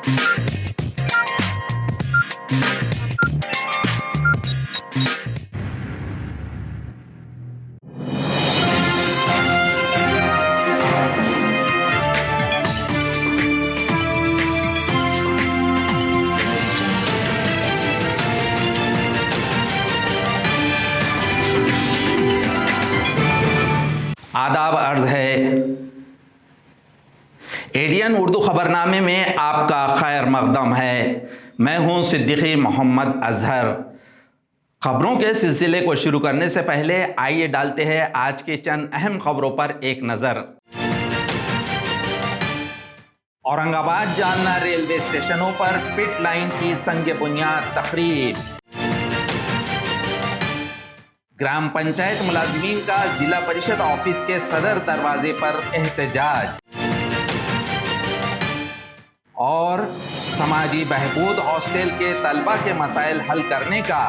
आदाब अर्ज है। एडियन उर्दू खबरनामे में आपका खैर मकदम है। मैं हूं सिद्दीकी मोहम्मद अजहर। खबरों के सिलसिले को शुरू करने से पहले आइए डालते हैं आज के चंद अहम खबरों पर एक नजर। औरंगाबाद जालना रेलवे स्टेशनों पर पिट लाइन की संग बुनियाद तकरीब। ग्राम पंचायत मुलाजिमीन का जिला परिषद ऑफिस के सदर दरवाजे पर एहतजाज। और समाजी बहबूद हॉस्टल के तलबा के मसाइल हल करने का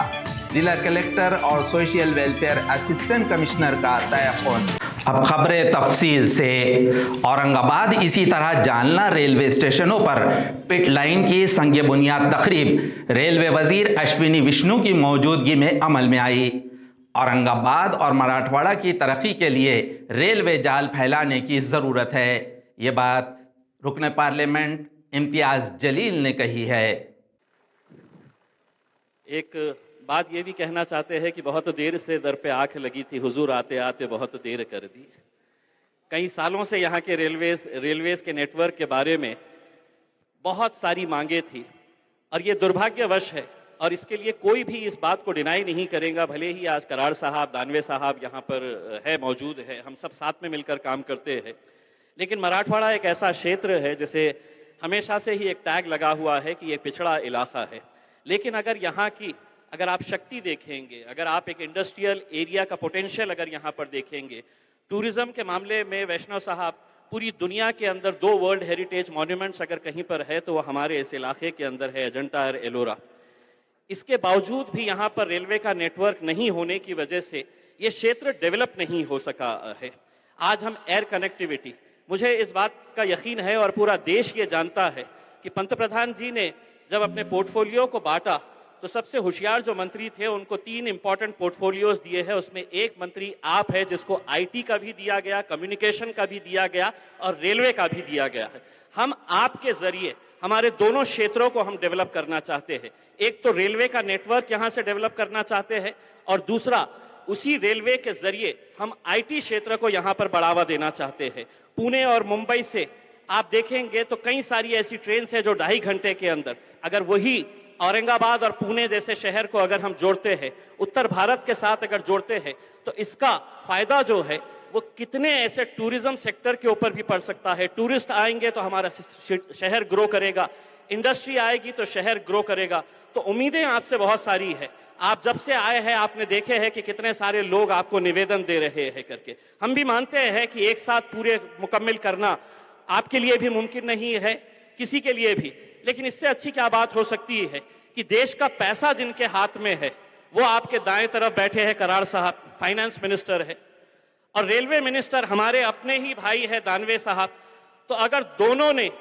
जिला कलेक्टर और सोशल वेलफेयर असिस्टेंट कमिश्नर का तयक़ुन। अब खबरें तफसील से। औरंगाबाद इसी तरह जालना रेलवे स्टेशनों पर पिट लाइन की संग बुनियाद तकरीब रेलवे वजीर अश्विनी विष्णु की मौजूदगी में अमल में आई। औरंगाबाद और मराठवाड़ा की तरक्की के लिए रेलवे जाल फैलाने की ज़रूरत है। ये बात रुकन पार्लियामेंट इम्तियाज़ जलील ने कही है। एक बात ये भी कहना चाहते हैं कि बहुत देर से दर पे आंख लगी थी, हुजूर आते आते बहुत देर कर दी। कई सालों से यहाँ के रेलवेज के नेटवर्क के बारे में बहुत सारी मांगे थी और ये दुर्भाग्यवश है और इसके लिए कोई भी इस बात को डिनाई नहीं करेगा। भले ही आज कराड़ साहब, दानवे साहब यहाँ पर है, मौजूद है, हम सब साथ में मिलकर काम करते हैं, लेकिन मराठवाड़ा एक ऐसा क्षेत्र है जिसे हमेशा से ही एक टैग लगा हुआ है कि ये पिछड़ा इलाका है। लेकिन अगर आप शक्ति देखेंगे, अगर आप एक इंडस्ट्रियल एरिया का पोटेंशियल अगर यहाँ पर देखेंगे, टूरिज्म के मामले में वैष्णव साहब पूरी दुनिया के अंदर 2 वर्ल्ड हेरिटेज मॉन्यूमेंट्स अगर कहीं पर है तो वो हमारे इस इलाके के अंदर है, अजंता और एलोरा। इसके बावजूद भी यहाँ पर रेलवे का नेटवर्क नहीं होने की वजह से ये क्षेत्र डेवलप नहीं हो सका है। आज हम एयर कनेक्टिविटी, मुझे इस बात का यकीन है और पूरा देश ये जानता है कि पंतप्रधान जी ने जब अपने पोर्टफोलियो को बांटा तो सबसे होशियार जो मंत्री थे उनको 3 इंपॉर्टेंट पोर्टफोलियोज दिए हैं। उसमें एक मंत्री आप है जिसको आईटी का भी दिया गया, कम्युनिकेशन का भी दिया गया और रेलवे का भी दिया गया है। हम आपके जरिए हमारे दोनों क्षेत्रों को हम डेवलप करना चाहते हैं। एक तो रेलवे का नेटवर्क यहाँ से डेवलप करना चाहते हैं और दूसरा उसी रेलवे के जरिए हम आईटी क्षेत्र को यहाँ पर बढ़ावा देना चाहते हैं। पुणे और मुंबई से आप देखेंगे तो कई सारी ऐसी ट्रेन है जो 2.5 घंटे के अंदर, अगर वही औरंगाबाद और पुणे जैसे शहर को अगर हम जोड़ते हैं, उत्तर भारत के साथ अगर जोड़ते हैं, तो इसका फायदा जो है वो कितने ऐसे टूरिज्म सेक्टर के ऊपर भी पड़ सकता है। टूरिस्ट आएंगे तो हमारा शहर ग्रो करेगा, इंडस्ट्री आएगी तो शहर ग्रो करेगा। तो उम्मीदें आपसे बहुत सारी है। आप जब से आए हैं आपने देखे हैं कि कितने सारे लोग आपको निवेदन दे रहे हैं करके। हम भी मानते हैं कि एक साथ पूरे मुकम्मल करना आपके लिए भी मुमकिन नहीं है, किसी के लिए भी, लेकिन इससे अच्छी क्या बात हो सकती है कि देश का पैसा जिनके हाथ में है वो आपके दाएं तरफ बैठे हैं, कराड़ साहब फाइनेंस मिनिस्टर है और रेलवे मिनिस्टर हमारे अपने ही भाई है दानवे साहब। तो अगर दोनों ने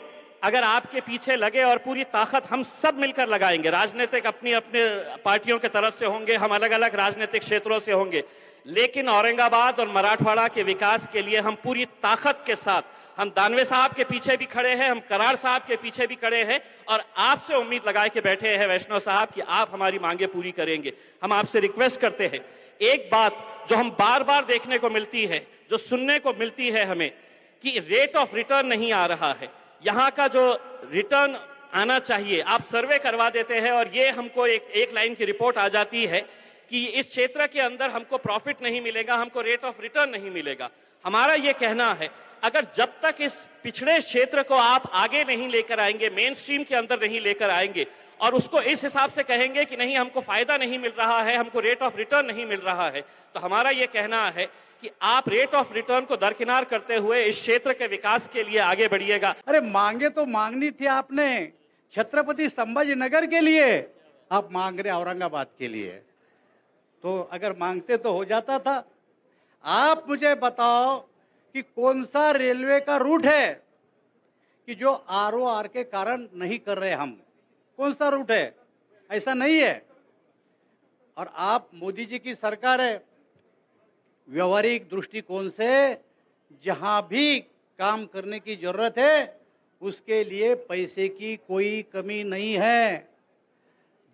अगर आपके पीछे लगे और पूरी ताकत हम सब मिलकर लगाएंगे, राजनीतिक अपनी अपने पार्टियों के तरफ से होंगे, हम अलग अलग राजनीतिक क्षेत्रों से होंगे, लेकिन औरंगाबाद और मराठवाड़ा के विकास के लिए हम पूरी ताकत के साथ, हम दानवे साहब के पीछे भी खड़े हैं, हम कराड़ साहब के पीछे भी खड़े हैं और आपसे उम्मीद लगाए के बैठे हैं वैष्णव साहब कि आप हमारी मांगे पूरी करेंगे। हम आपसे रिक्वेस्ट करते हैं, एक बात जो हम बार बार देखने को मिलती है, जो सुनने को मिलती है हमें, कि रेट ऑफ रिटर्न नहीं आ रहा है। यहाँ का जो रिटर्न आना चाहिए आप सर्वे करवा देते हैं और ये हमको एक लाइन की रिपोर्ट आ जाती है कि इस क्षेत्र के अंदर हमको प्रॉफिट नहीं मिलेगा, हमको रेट ऑफ रिटर्न नहीं मिलेगा। हमारा ये कहना है अगर जब तक इस पिछड़े क्षेत्र को आप आगे नहीं लेकर आएंगे, मेन स्ट्रीम के अंदर नहीं लेकर आएंगे और उसको इस हिसाब से कहेंगे कि नहीं हमको फायदा नहीं मिल रहा है, हमको रेट ऑफ रिटर्न नहीं मिल रहा है, तो हमारा ये कहना है कि आप रेट ऑफ रिटर्न को दरकिनार करते हुए इस क्षेत्र के विकास के लिए आगे बढ़िएगा। अरे मांगे तो मांगनी थी आपने छत्रपति संभाजी नगर के लिए, आप मांग रहे औरंगाबाद के लिए, तो अगर मांगते तो हो जाता था। आप मुझे बताओ कि कौन सा रेलवे का रूट है कि जो ROR के कारण नहीं कर रहे हम। कौन सा रूट है? ऐसा नहीं है। और आप मोदी जी की सरकार है, व्यवहारिक दृष्टिकोण से जहां भी काम करने की जरूरत है उसके लिए पैसे की कोई कमी नहीं है।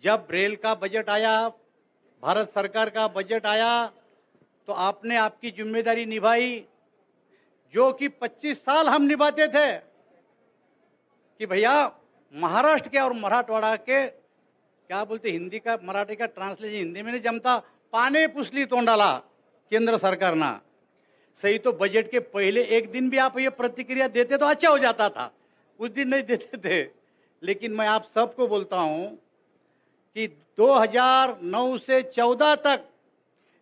जब रेल का बजट आया, भारत सरकार का बजट आया, तो आपने आपकी जिम्मेदारी निभाई, जो कि 25 साल हम निभाते थे कि भैया महाराष्ट्र के और मराठवाड़ा के, क्या बोलते हिंदी का मराठी का ट्रांसलेशन हिंदी में नहीं जमता, पाने पुसली तोंडाला केंद्र सरकार ना। सही तो बजट के पहले एक दिन भी आप ये प्रतिक्रिया देते तो अच्छा हो जाता था, उस दिन नहीं देते थे। लेकिन मैं आप सबको बोलता हूं कि 2009 से 14 तक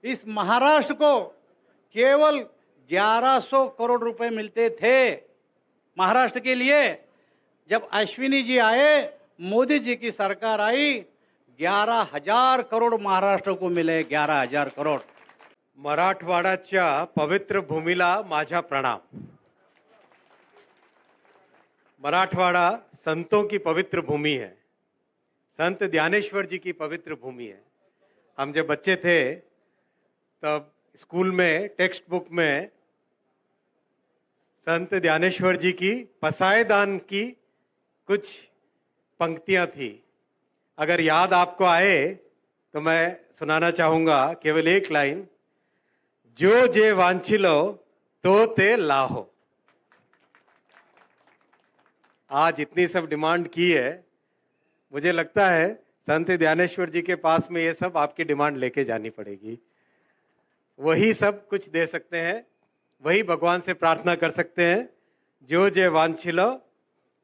इस महाराष्ट्र को केवल 1100 करोड़ रुपए मिलते थे महाराष्ट्र के लिए। जब अश्विनी जी आए, मोदी जी की सरकार आई, 11,000 करोड़ महाराष्ट्र को मिले, 11,000 करोड़। मराठवाड्याच्या पवित्र भूमीला माझा प्रणाम। मराठवाड़ा संतों की पवित्र भूमि है, संत ज्ञानेश्वर जी की पवित्र भूमि है। हम जब बच्चे थे तब स्कूल में टेक्स्ट बुक में संत ज्ञानेश्वर जी की पसायदान की कुछ पंक्तियां थी। अगर याद आपको आए तो मैं सुनाना चाहूंगा केवल एक लाइन, जो जे वांछिलो तो ते लाहो। आज इतनी सब डिमांड की है, मुझे लगता है संत ज्ञानेश्वर जी के पास में ये सब आपकी डिमांड लेके जानी पड़ेगी। वही सब कुछ दे सकते हैं, वही भगवान से प्रार्थना कर सकते हैं, जो जे वांछिलो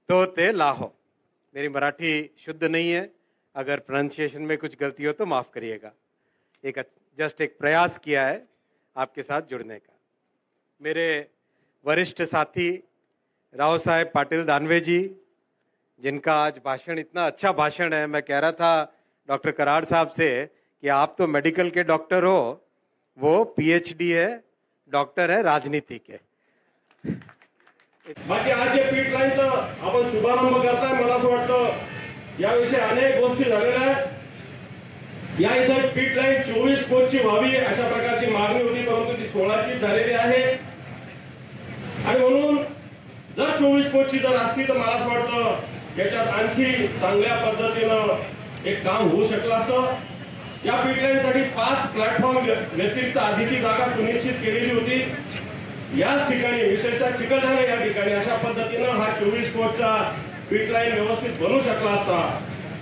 तो ते लाहो। मेरी मराठी शुद्ध नहीं है, अगर प्रोनाउंसिएशन में कुछ गलती हो तो माफ़ करिएगा। जस्ट एक प्रयास किया है आपके साथ जुड़ने का। मेरे वरिष्ठ साथी राव साहेब पाटिल दानवे जी, जिनका आज भाषण इतना अच्छा भाषण है, मैं कह रहा था डॉक्टर कराड़ साहब से कि आप तो मेडिकल के डॉक्टर हो, वो PhD है, डॉक्टर है राजनीति के। बाकी आज या पीट लाईनचा आपण शुभारंभ करताय, मला असं वाटतं याविषयी अनेक गोष्टी झालेल्या आहेत। या इथे पीट लाईन 24 कोटची व्हावी अशा प्रकारची मागणी होती, परंतु ती 16ची झालेली आहे। आणि म्हणून जर 24 कोटची जर असती तर मला असं वाटतं याच्यात आणखी चांगल्या पद्धतीनं एक काम होऊ शकलं असतं। या पीट लाईनसाठी 5 प्लॅटफॉर्म व्यतिरिक्त आधीची जागा सुनिश्चित केलेली होती। याच ठिकाणी विशेषतः चिकलठाणा या ठिकाणी अशा पद्धतीनं हा 24 कोटचा पीट लाईन व्यवस्थित बनू शकला असता।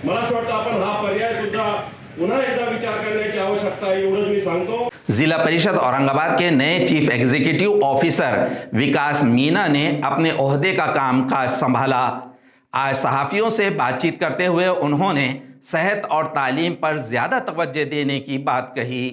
मला असं वाटतं आपण हा पर्याय सुद्धा पुन्हा एकदा विचार करण्याची आवश्यकता आहे, एवढंच मी सांगतो। जिला परिषद औरंगाबाद के नए चीफ एग्जीक्यूटिव ऑफिसर विकास मीना ने अपने ओहदे का कामकाज संभाला। आज सहाफियों से बातचीत करते हुए उन्होंने सेहत और तालीम पर ज़्यादा तवज्जो देने की बात कही।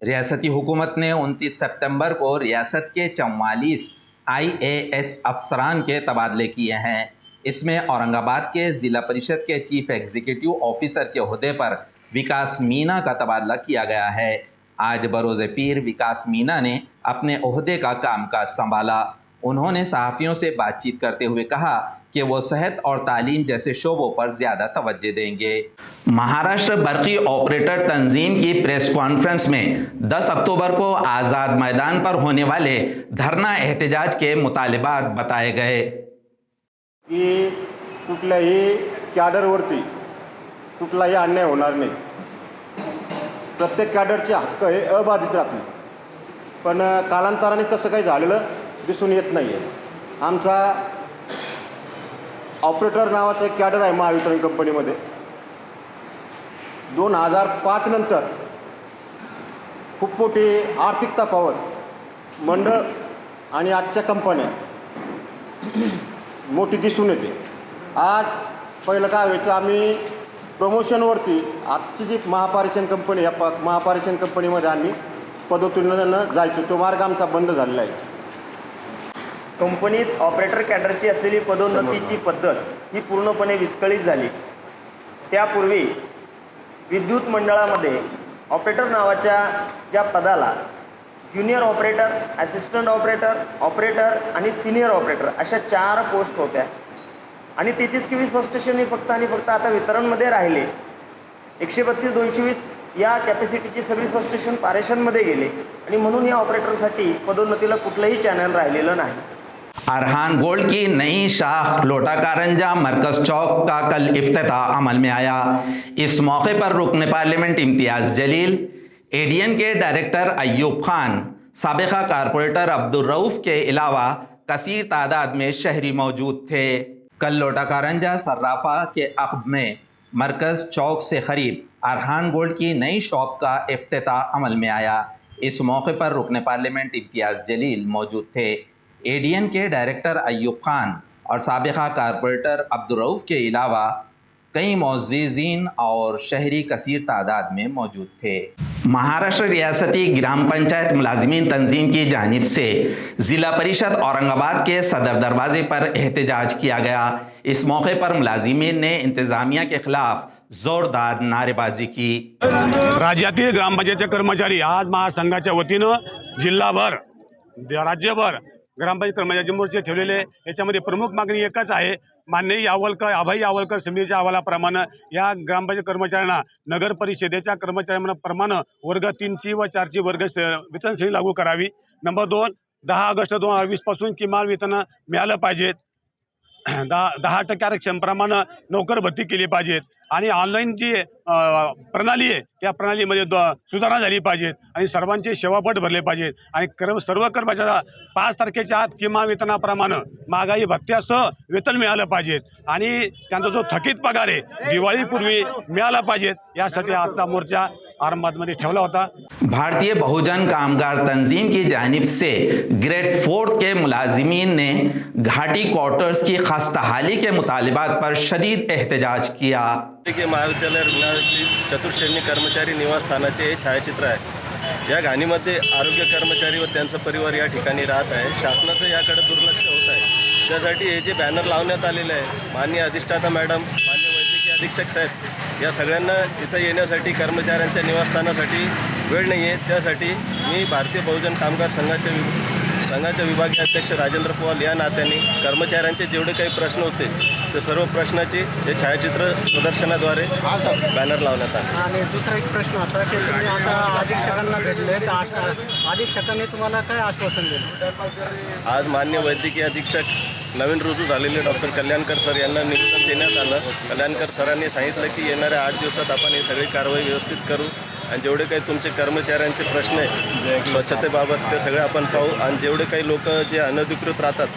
रियासती हुकूमत ने 29 सितंबर को रियासत के 44 IAS अफसरान के तबादले किए हैं। इसमें औरंगाबाद के ज़िला परिषद के चीफ एग्जीक्यूटिव ऑफिसर के ओहदे पर विकास मीना का तबादला किया गया है। आज बरोज़ पीर विकास मीना ने अपने ओहदे का कामकाज संभाला। उन्होंने सहाफ़ियों से बातचीत करते हुए कहा कि वो सेहत और तालीम जैसे शोबों पर ज़्यादा तवज्जो देंगे। महाराष्ट्र बर्क़ी ऑपरेटर तंजीम की प्रेस कॉन्फ्रेंस में 10 अक्टूबर को आज़ाद मैदान पर होने वाले धरना एहतजाज के मुतालिबात बताए गए। की कुठल्याही कॅडरवरती कुठलाही अन्याय होणार नाही, प्रत्येक कॅडरचे हक्क हे अबाधित राहतील, पण कालांतराने तसं काही झालेलं दिसून येत नाही आहे। आमचा ऑपरेटर नावाचा एक कॅडर आहे महावितरण कंपनीमध्ये। 2005 नंतर खूप मोठी आर्थिक तफावत मंडळ आणि आजच्या कंपन्या मोठी दिसून येते। आज पहिलं काय व्हायचं, आम्ही प्रमोशनवरती आजची जी महापारेषण कंपनी, या महापारेषण कंपनीमध्ये आम्ही पदोन्नतीनं जायचो, तो मार्ग आमचा बंद झालेला आहे। कंपनीत ऑपरेटर कॅडरची असलेली पदोन्नतीची पद्धत ही पूर्णपणे विस्कळीत झाली। त्यापूर्वी विद्युत मंडळामध्ये ऑपरेटर नावाच्या ज्या पदाला junior operator, assistant operator, operator आणि सिनियर ऑपरेटर अशा 4 पोस्ट होत्या। आणि 33 केव्ही सबस्टेशन हे फक्त आणि फक्त आता वितरणमध्ये राहिले. 132 220 या कॅपॅसिटीची सगळी सबस्टेशन पारेषणमध्ये गेले आणि म्हणून या ऑपरेटरसाठी पदोन्नतीला कुठलंही चॅनल राहिलेलं नाही. अरहान गोल्ड की नई शाख लोटाकारंजा मरकज चौक का कल इफ्तिताह अमल में आया। इस मौके पर रुकन पार्लियामेंट इम्तियाज़ जलील, एडीएन के डायरेक्टर अय्यूब खान, साबिका कारपोरेटर अब्दुल रऊफ के अलावा कसीर तादाद में शहरी मौजूद थे। कल लोटाकारंजा सर्राफा के अक़ब में मरकज़ चौक से करीब अरहान गोल्ड की नई शॉप का इफ्तिताह अमल में आया। इस मौके पर रुकन पार्लियामेंट इम्तियाज़ जलील मौजूद थे। एडीएन के डायरेक्टर अय्यूब खान और साबिका कारपोरेटर अब्दुल रऊफ के अलावा कई मुअज़्ज़िज़ीन और शहरी कसीर तादाद में मौजूद थे। महाराष्ट्र रियासती ग्राम पंचायत मुलाजिमीन तंजीम की जानिब से ज़िला परिषद औरंगाबाद के सदर दरवाजे पर एहतजाज किया गया। इस मौके पर मुलाजिमीन ने इंतज़ामिया के खिलाफ जोरदार नारेबाजी की। राज्यातील ग्रामपंचायतचे कर्मचारी आज महासंघाच्या वतीनं जिल्हाभर राज्यभर ग्रामपंचायत कर्मचारी मोर्चे ठेवलेले. याच्यामध्ये प्रमुख मागणी एकच आहे, माननीय यावलकर अभय यावलकर समितीच्या अहवालाप्रमाणे या ग्रामपंचायत कर्मचाऱ्यांना नगर परिषदेच्या कर्मचाऱ्यांप्रमाणे वर्ग 3ची व 4ची वर्ग वेतन श्रेणी लागू करावी. नंबर 2, 10 ऑगस्ट 2020 पासून किमान वेतन मिळालं पाहिजे. 10% आरक्षणाप्रमाणे नोकर भरती केली पाहिजेत आणि ऑनलाईन जी प्रणाली आहे त्या प्रणालीमध्ये सुधारणा झाली पाहिजेत आणि सर्वांचे सेवापट भरले पाहिजेत आणि सर्व कर्मचाऱ्यांना 5 तारखेच्या आत किमान वेतनाप्रमाणे महागाई भत्त्यासह वेतन मिळालं पाहिजेत आणि त्यांचा जो थकीत पगार आहे दिवाळीपूर्वी मिळाला पाहिजेत. यासाठी आजचा मोर्चा औरंगाबाद ठेवला होता. भारतीय बहुजन कामगार तंजीम की जानिब से ग्रेड 4 के मुलाजिमीन ने घाटी क्वार्टर्स की खस्ताहाली के मुतालिबात पर शदीद एहतजाज किया। महाविद्यालय रुग्णालयातील चतुर्श्रेणी कर्मचारी निवासस्थानाचे हे छायाचित्र आहे. या घाणीमध्ये आरोग्य कर्मचारी व त्यांचा परिवार या ठिकाणी राहत आहे. शासनाचं याकडे दुर्लक्ष होत आहे. त्यासाठी हे जे बॅनर लावण्यात आलेले आहे, माननीय अधिष्ठाता मॅडम, माननीय वैद्यकीय अधीक्षक साहेब, या सगळ्यांना इथं येण्यासाठी कर्मचाऱ्यांच्या निवासस्थानासाठी वेळ नाही आहे. त्यासाठी मी भारतीय बहुजन कामगार संघाचे विभागीय अध्यक्ष राजेंद्र पवार या नात्याने कर्मचाऱ्यांचे जेवढे काही प्रश्न होते ते सर्व प्रश्नाचे हे छायाचित्र प्रदर्शनाद्वारे बॅनर लावण्यात आले. आणि दुसरा एक प्रश्न असा की तुम्ही आता अधीक्षकांना भेटले तर अधीक्षकांनी तुम्हाला काय आश्वासन दिलं? आज माननीय वैद्यकीय अधीक्षक नवीन रुजू झालेले डॉक्टर कल्याणकर सर यांना निवेदन देण्यात आलं. कल्याणकर सरांनी सांगितलं की येणाऱ्या 8 दिवसात आपण ही सगळी कारवाई व्यवस्थित करू आणि जेवढे काही तुमचे कर्मचाऱ्यांचे प्रश्न आहेत स्वच्छतेबाबत ते सगळे आपण पाहू आणि जेवढे काही लोक जे अनधिकृत राहतात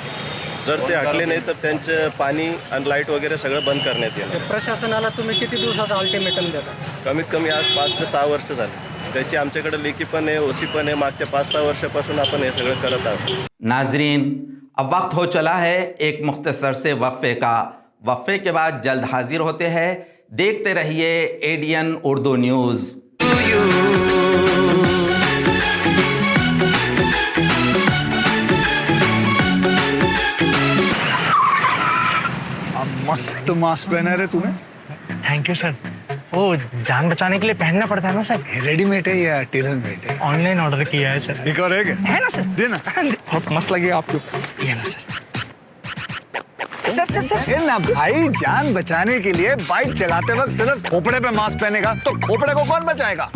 जर ते हटले नाही तर त्यांचं पाणी आणि लाईट वगैरे सगळं बंद करण्यात येईल. प्रशासनाला तुम्ही किती दिवसाचा अल्टिमेटम देता? कमीत कमी आज 5 ते 6 वर्ष झाले. त्याची आमच्याकडे लेखी पण आहे, ओसी पण आहे. मागच्या 5-6 वर्षापासून आपण हे सगळं करत आहोत. नाजरीन, अब वक्त हो चला है एक मुख्तसर से वक्फे का। वक्फे के बाद जल्द हाजिर होते हैं। देखते रहिए एडीएन उर्दू न्यूज़। मस्त मास्क पहना रे तूने। Thank you sir. वो जान बचाने के लिए पहनना पड़ता है ना सर। रेडीमेड है या टेलर मेड है? ऑनलाइन ऑर्डर किया है सर। एक और है क्या? है ना सर। देना। बहुत मस्त लगे आपको। ये ना सर। सर ना भाई, जान बचाने के लिए बाइक चलाते वक्त सिर्फ खोपड़े पे मास्क पहनेगा तो खोपड़े को कौन बचाएगा?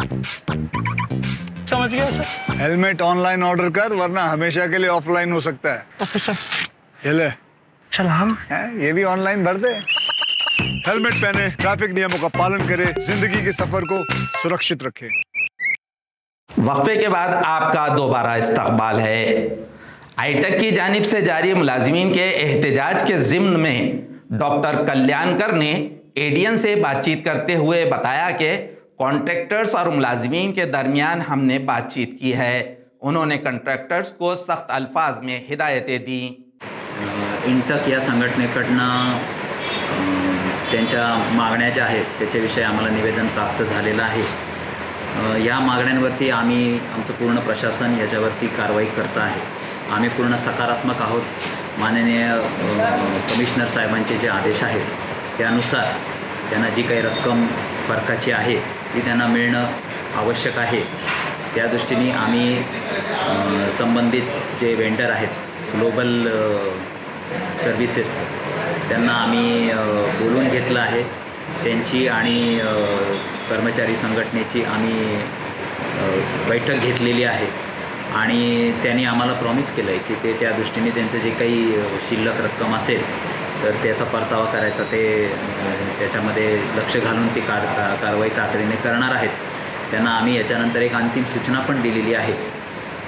समझ गया सर। हेलमेट ऑनलाइन ऑर्डर कर, वरना हमेशा के लिए ऑफलाइन हो सकता है। Okay sir. ये ले। चल हम ये भी ऑनलाइन भर दे। हेलमेट पहने, ट्रैफिक नियमों का पालन करे, जिंदगी के सफर को सुरक्षित रखे। वक्फे के बाद आपका दोबारा इस्तकबाल है। आईटेक की जानिब से जारी मुलाजिमीन के एहतजाज के ज़िम्न में डॉक्टर कल्याणकर ने एडीएन से बातचीत करते हुए बताया कि कॉन्ट्रैक्टर्स और मुलाजिमीन के दरमियान हमने बातचीत की है। उन्होंने कॉन्ट्रैक्टर्स को सख्त अल्फाज में हिदायतें दी। इंटक या संघटनेकडनं त्यांच्या मागण्या ज्या आहेत त्याच्याविषयी आम्हाला निवेदन प्राप्त झालेलं आहे. या मागण्यांवरती आमचं पूर्ण प्रशासन याच्यावरती कारवाई करत आहे. आम्ही पूर्ण सकारात्मक आहोत. माननीय कमिशनर साहेबांचे जे आदेश आहेत त्यानुसार त्यांना जी काही रक्कम फरकाची आहे ती त्यांना मिळणं आवश्यक आहे. त्या दृष्टीने आम्ही संबंधित जे वेंडर आहेत ग्लोबल सर्व्हिसेस त्यांना आम्ही बोलवून घेतलं आहे. त्यांची आणि कर्मचारी संघटनेची आम्ही बैठक घेतलेली आहे आणि त्यांनी आम्हाला प्रॉमिस केलं आहे की ते त्या दृष्टीने त्यांचं जे काही शिल्लक रक्कम असेल तर त्याचा परतावा करायचा, ते त्याच्यामध्ये लक्ष घालून ती कारवाई तातडीने करणार आहेत. त्यांना आम्ही याच्यानंतर एक अंतिम सूचना पण दिलेली आहे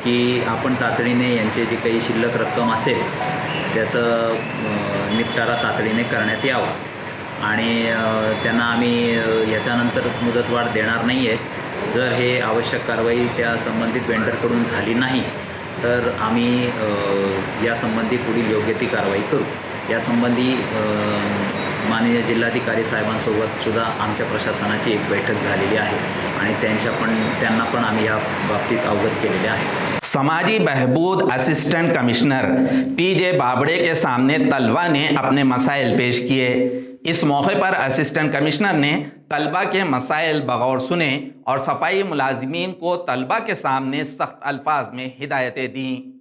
की आपण तातडीने यांचे जे काही शिल्लक रक्कम असेल त्याचं निपटारा तातडीने करण्यात यावा आणि त्यांना आम्ही याच्यानंतर मुदतवाढ देणार नाही आहे. जर हे आवश्यक कारवाई त्या संबंधित वेंडरकडून झाली नाही तर आम्ही यासंबंधी पुढील योग्य ती कारवाई करू. यासंबंधी माननीय जिल्हाधिकारी साहेबांसोबत सुद्धा आमच्या प्रशासनाची एक बैठक झालेली आहे आणि त्यांना पण आम्ही या बाबतीत अवगत केलेले आहे. समाजी बहबूद असिस्टेंट कमिश्नर पीजे बाबड़े के सामने तलबा ने अपने मसाइल पेश किए। इस मौके पर असिस्टेंट कमिश्नर ने तलबा के मसाइल बगौर सुने और सफाई मुलाजिमीन को तलबा के सामने सख्त अल्फाज में हिदायतें दी।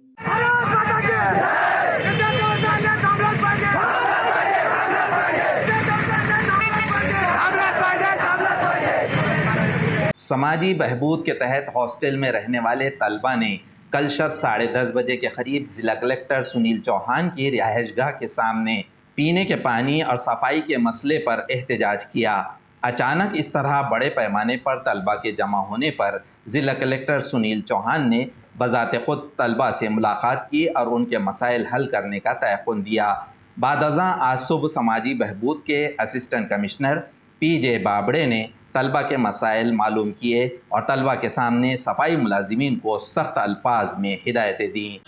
समाजी बहबूद के तहत हॉस्टल में रहने वाले तलबा ने कल शब 10:30 बजे के करीब ज़िला कलेक्टर सुनील चौहान की रिहाइशगाह के सामने पीने के पानी और सफाई के मसले पर एहतजाज किया। अचानक इस तरह बड़े पैमाने पर तलबा के जमा होने पर ज़िला कलेक्टर सुनील चौहान ने बज़ाते ख़ुद तलबा से मुलाकात की और उनके मसाइल हल करने का तयक़ुन दिया। बादअज़ां आज सुबह समाजी बहबूद के असिस्टेंट कमिश्नर पीजे बाबड़े ने तलबा के मसाइल मालूम किए और तलबा के सामने सफाई मुलाजिमीन को सख्त अल्फाज में हिदायतें दी।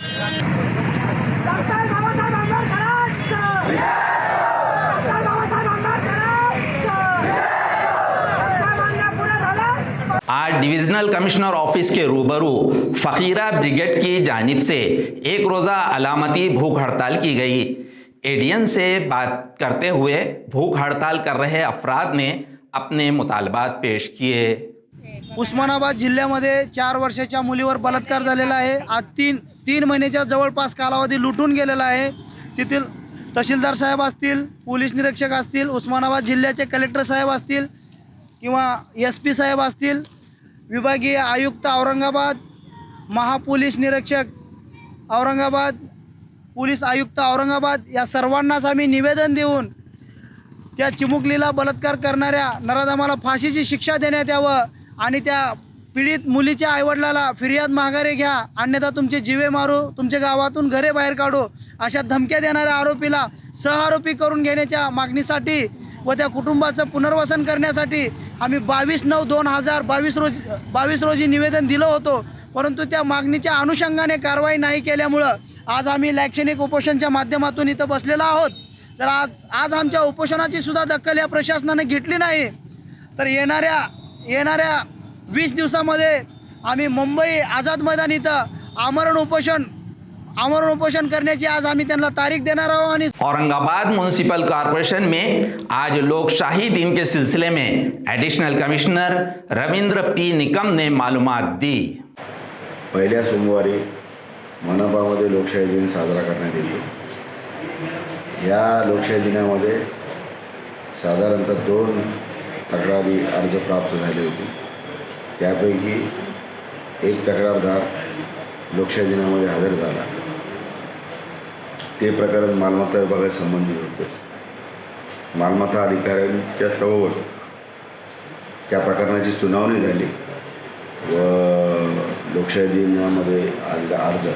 आज डिविजनल कमिश्नर ऑफिस के रूबरू फ़कीरा ब्रिगेड की जानिब से एक रोज़ा अलामती भूख हड़ताल की गई। एडीएन से बात करते हुए भूख हड़ताल कर रहे अफराद ने अपने मुतालबात पेश किए। उस्मानाबाद जिल्ह्यामध्ये 4 वर्षाच्या मुलीवर बलात्कार झालेला आहे। आज तीन महिन्याच्या जवळपास कालावधी लुटून गेलेला आहे। तेथील तहसीलदार साहेब असतील, पोलीस निरीक्षक असतील, उस्मानाबाद जिल्ह्याचे कलेक्टर साहेब असतील किंवा SP साहेब असतील, विभागीय आयुक्त औरंगाबाद, महापोलीस निरीक्षक औरंगाबाद, पोलीस आयुक्त औरंगाबाद या सर्वांनाच आम्ही निवेदन देऊन त्या चिमुकलीला बलात्कार करणाऱ्या नराधमाला फाशीची शिक्षा देण्यात यावं आणि त्या पीडित मुलीच्या आईवडिलाला फिर्याद माघारी घ्या, अन्यथा तुमचे जीवे मारू, तुमच्या गावातून घरे बाहेर काढू अशा धमक्या देणाऱ्या आरोपीला सहआरोपी करून घेण्याच्या मागणीसाठी व त्या कुटुंबाचं पुनर्वसन करण्यासाठी आम्ही 22/9/2022 रोजी निवेदन दिलं होतं, परंतु त्या मागणीच्या अनुषंगाने कारवाई नाही केल्यामुळं आज आम्ही लैक्षणिक उपोषणच्या माध्यमातून इथं बसलेलो आहोत। तर आज आमच्या उपोषणाची सुद्धा दखल या प्रशासनाने घेतली नाही तर येणाऱ्या 20 दिवसामध्ये आम्ही मुंबई आझाद मैदान इथं आमरण उपोषण करण्याची आज आम्ही त्यांना तारीख देणार आहोत। आणि औरंगाबाद म्युनिसिपल कॉरपोरेशन में आज लोकशाही दिन के सिलसिले में additional commissioner Ravindra P Nikam ने मालूमात दी। पहिल्या सोमवारी मनपामध्ये लोकशाही दिन साजरा करण्यात येतो। या लोकशाही दिनामध्ये साधारणतः 2 तक्रारी अर्ज प्राप्त झाले होते। त्यापैकी एक तक्रारदार लोकशाही दिनामध्ये हजर झाला। ते प्रकरण मालमत्ता विभागाशी संबंधित होते। मालमत्ता अधिकाऱ्यांच्या समोर त्या प्रकरणाची सुनावणी झाली व लोकशाही दिनामध्ये आलेला अर्ज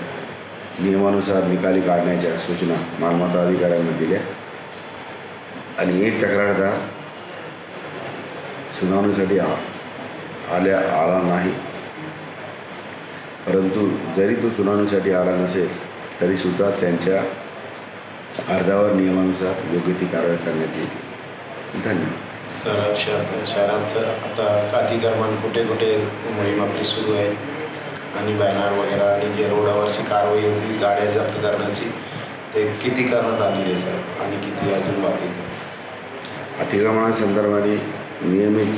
नियमानुसार निकाली काढण्याच्या सूचना मालमत्ता अधिकाऱ्यांना दिल्या आणि एक तक्रारदार सुनावणीसाठी आला नाही, परंतु जरी तो सुनावणीसाठी आला नसेल तरीसुद्धा त्यांच्या अर्जावर नियमानुसार योग्य ती कारवाई करण्यात येईल। धन्यवाद। शहरात सर आता अतिक्रमण कुठे कुठे मोहीम आपली सुरू आहे आणि बॅनर वगैरे आणि जे रोडावरची कारवाई होती गाड्या जप्त करण्याची ते किती करण्यात आलेली आहे सर आणि किती अजून बाकी? अतिक्रमणासंदर्भाने नियमित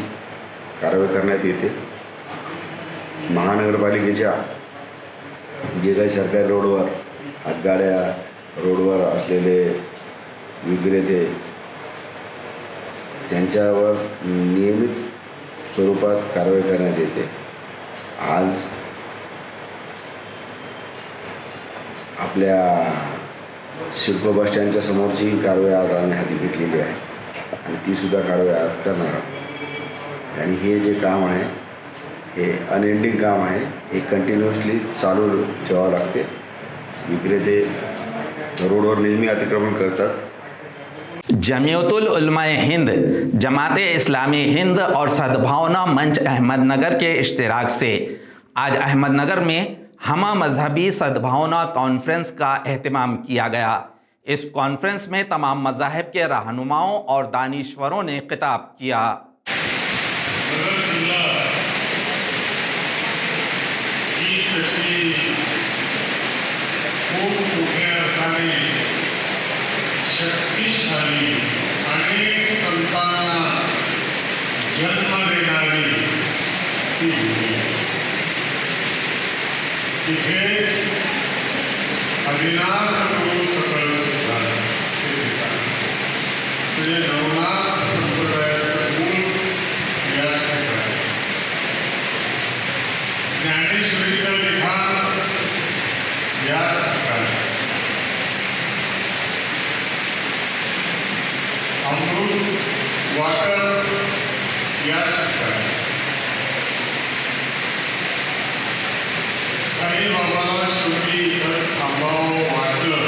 कारवाई करण्यात येते। महानगरपालिकेच्या जे काही सरकारी रोडवर हातगाड्या रोडवर असलेले विक्रेते त्यांच्यावर नियमित स्वरूपात कारवाई करण्यात येते. आज आपल्या सिडको बस स्टँडच्या समोरची ही कारवाई आज आम्ही हाती घेतलेली आहे आणि तीसुद्धा कारवाई आज करणार आहोत. आणि हे जे काम आहे हे अनएंडिंग काम आहे, हे कंटिन्युअसली चालू ठेवावं लागते. विक्रेते रोडवर नेहमी अतिक्रमण करतात. जमीयतुल उलमाए हिंद, जमाते इस्लामी हिंद और सद्भावना मंच अहमदनगर के इश्तिराक से आज अहमदनगर में हमा मजहबी सद्भावना कॉन्फ्रेंस का एहतमाम किया गया. इस कॉन्फ्रेंस में तमाम मज़ाहिब के रहनुमाओं और दानिश्वरों ने खिताब किया. शक्तिशाली अनेक संतांना जन्म देणारी ती भूमी आहे. तिथेच आदिनाथ गुरु सकळ सिद्धांत हे ठिकाण म्हणजे नवनाथ संप्रदायाचं मूळ याच ठिकाणी. ज्ञानेश्वरीचं लिखाण याच ठिकाणी. अमृत वाटर याच ठिकाणी. साईबाबाला शेवटी इथंच थांबावं वाटलं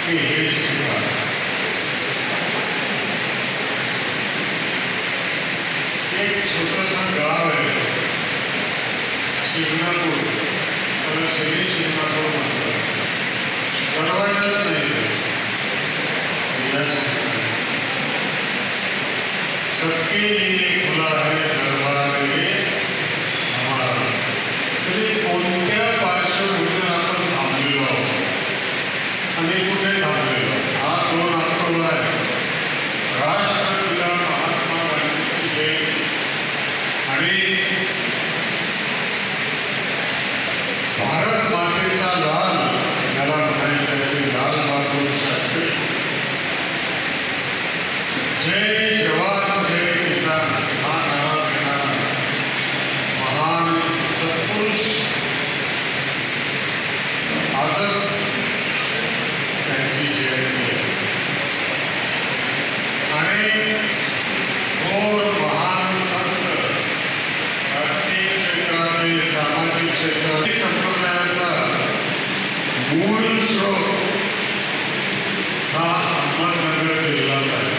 की हेच ठिकाण. एक छोटंसं गाव आहे शिंगणापूर, त्याला शनी शिंगणापूर म्हणतात. दरवाजाच नाही याच ठिकाणी. सबके लिए खुला है दरबार ये हमारा. तरी कोणत्या पार्श्वभूमीवर आपण थांबलेलो आहोत आणि कुठे थांबलेलो. हा 2 ऑक्टोबर आहे, राष्ट्रपिता महात्मा गांधीची जयंती. आणि भारत मातेचा लाल याला म्हणायचे असे लाल बहादूर शास्त्री. जय जवान जय किसान हा नारा देणारा महान सत्पुरुष आजच त्यांची जयंती आहे. आणि थोर महान संत राजकीय क्षेत्रातील सामाजिक क्षेत्रातील संप्रदायाचा मूळ स्रोत हा अहमदनगर जिल्हाच आहे.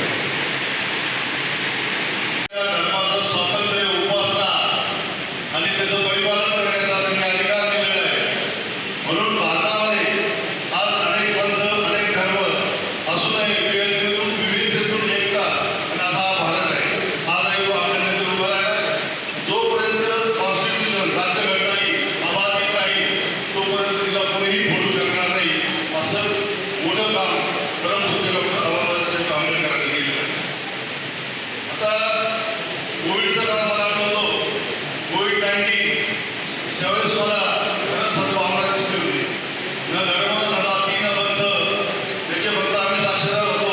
धर्माचं स्वातंत्र्य, उपासना आणि त्याचं परिपालन करण्याचा त्यांनी अधिकार दिलेला आहे. म्हणून भारतामध्ये आज अनेक पंथ, अनेक धर्म असूनही विविधतेतून एकता आणि असा हा भारत आहे. आजही तो आपल्याला उभा आहे. जोपर्यंत कॉन्स्टिट्यूशन राज्यघटना अबाधित राहील तोपर्यंत तिला कोणीही फोडू शकणार नाही. असं मोठं काम परमपूज्य डॉक्टर बाबासाहेब आंबेडकरांनी केलं. आता कोविडचा काळ मला आठवतो. कोविड-19 त्यावेळेस मला खरंच सद्भावना दिसली होती. न धर्म, न जाती, न बंध, त्याचे फक्त आम्ही साक्षीदार होतो.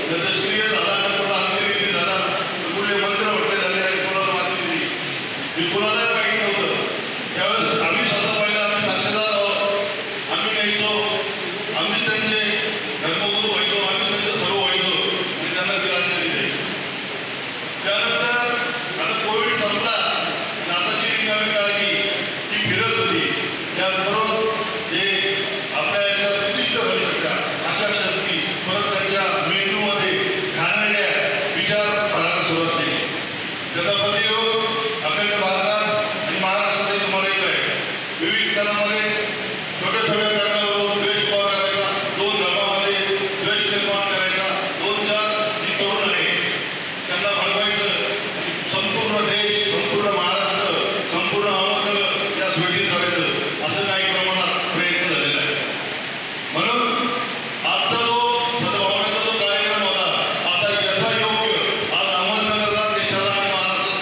त्याचं श्रेय झाला, न कुठला अंत्यविधी झाला, न कुठले मंत्र म्हटले झाले आणि कोणाला माती दिली. मी कुणाला काही नव्हतं. त्यावेळेस आम्ही स्वतः पहिला आम्ही साक्षीदार आहोत. आम्ही न्यायचो, आम्ही त्यांचे धर्मगुरू व्हायचो, आम्ही त्यांचं सर्व व्हायचो आणि त्यांना तिरांजली द्यायचो. त्यानंतर आता कोविड संपला आणि आता जी रिकामी काळजी ती फिरत होती. त्याबरोबर जे आपल्या याच्या प्रतिष्ठ होऊ शकता अशा शक्ती परत त्यांच्या मेंदूमध्ये घाणेरड्या विचार करायला सुरुवात केली. त्याचा प्रतियोग अखंड भारतात आणि महाराष्ट्रातही तुम्हाला येत आहे. विविध सणामध्ये छोट्या छोट्या कारणावरून द्वेषभाव करायचा, 2 धर्मामध्ये द्वेष निर्माण करायचा, 2-4 जी तरुण आहे त्यांना भडकायचं. संपूर्ण देश, संपूर्ण महाराष्ट्र, संपूर्ण अहमदनगर या स्वेटीत करायचं असं काही प्रमाणात प्रयत्न झालेला आहे. म्हणून आजचा जो सद्भावनेचा जो कार्यक्रम होता, आता यथायोग्य आज अहमदनगरला, देशाला आणि महाराष्ट्राला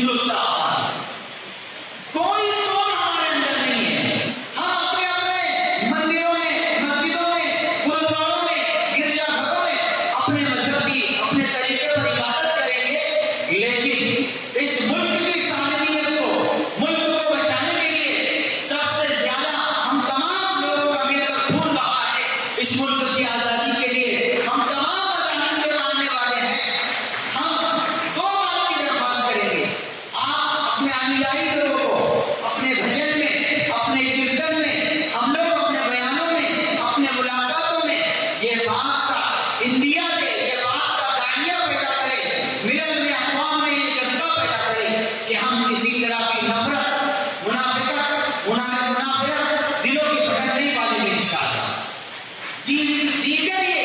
हिंदुस्तान। कोई तोड़ हमारे अंदर नहीं है। हम अपने अपने मंदिरों में, मस्जिदों में, गुरुद्वारों में, गिरजाघरों में अपने मजहब की अपने तरीके पर इबादत करेंगे, लेकिन इस मुल्क की सालमियत को, मुल्क को बचाने के लिए सबसे ज्यादा हम तमाम लोगों का मिलकर खून बहा है। इस मुल्क की आजादी के लिए हम तमाम मज़ाहिब के मानने वाले हैं। हम दो बात की दरख्वास्त करेंगे, आप अपने अनुयायी लोगों को अपने भजन में, अपने कीर्तन में, हम लोग अपने बयानों में, अपने मुलाकातों में ये बात का इंदिया दे, ये बात का दानिया पैदा करें, मिलन में अक़वाम में ये जज्बा पैदा करें कि हम किसी तरह की नफरत, मुनाफिरत, दिलों की भटक नहीं पालेंगे इंशाअल्लाह। दीगर ये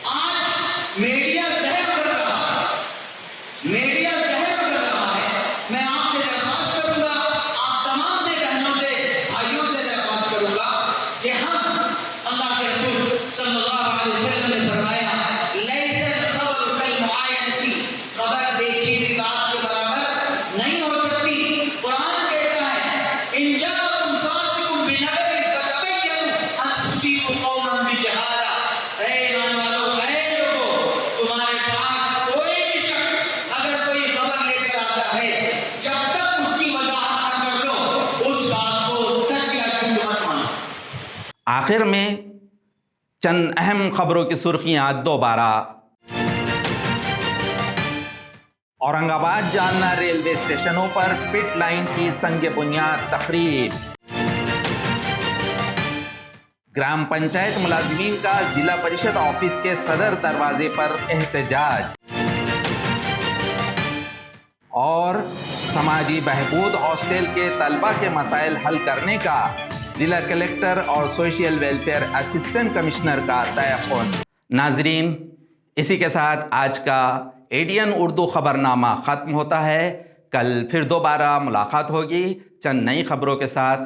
आज मीडिया जहर कर रहा है, मीडिया जहर कर रहा है। मैं आपसे दरख्वास्त करूंगा, आप तमाम से बहनों से, भाइयों से दरख्वास्त करूंगा कि हम, अल्लाह के रसूल सल्लल्लाहु अलैहि वसल्लम ने फरमाया, लैसल खबर कल मुआयनती, खबर देखी हुई बात के बराबर नहीं हो सकती। कुरान कहता है, इन जाअकुम फासिकुम बिनबइन फतबय्यनु अन तुसीबू कौमन बिजहाला। ऐ ईमान वालों, ऐ लोगों, तुम्हारे पास कोई भी शख्स अगर कोई खबर लेकर आता है, जब तक उसकी वजाहत न कर लो, उस बात को सच या झूठ मत मानो। आखिर में चंद अहम खबरों की सुर्खियां दोबारा। औरंगाबाद जालना रेलवे स्टेशनों पर पिट लाइन की संग बुनियाद तकरीब। ग्राम पंचायत मुलाजिमीन का जिला परिषद ऑफिस के सदर दरवाजे पर एहतजाज। और समाजी बहबूद हॉस्टल के तलबा के मसाइल हल करने का जिला कलेक्टर और सोशल वेलफेयर असिस्टेंट कमिश्नर का तयक़ुन। नाजरीन, इसी के साथ आज का एडीएन उर्दू खबरनामा ख़त्म होता है। कल फिर दोबारा मुलाकात होगी चंद नई खबरों के साथ।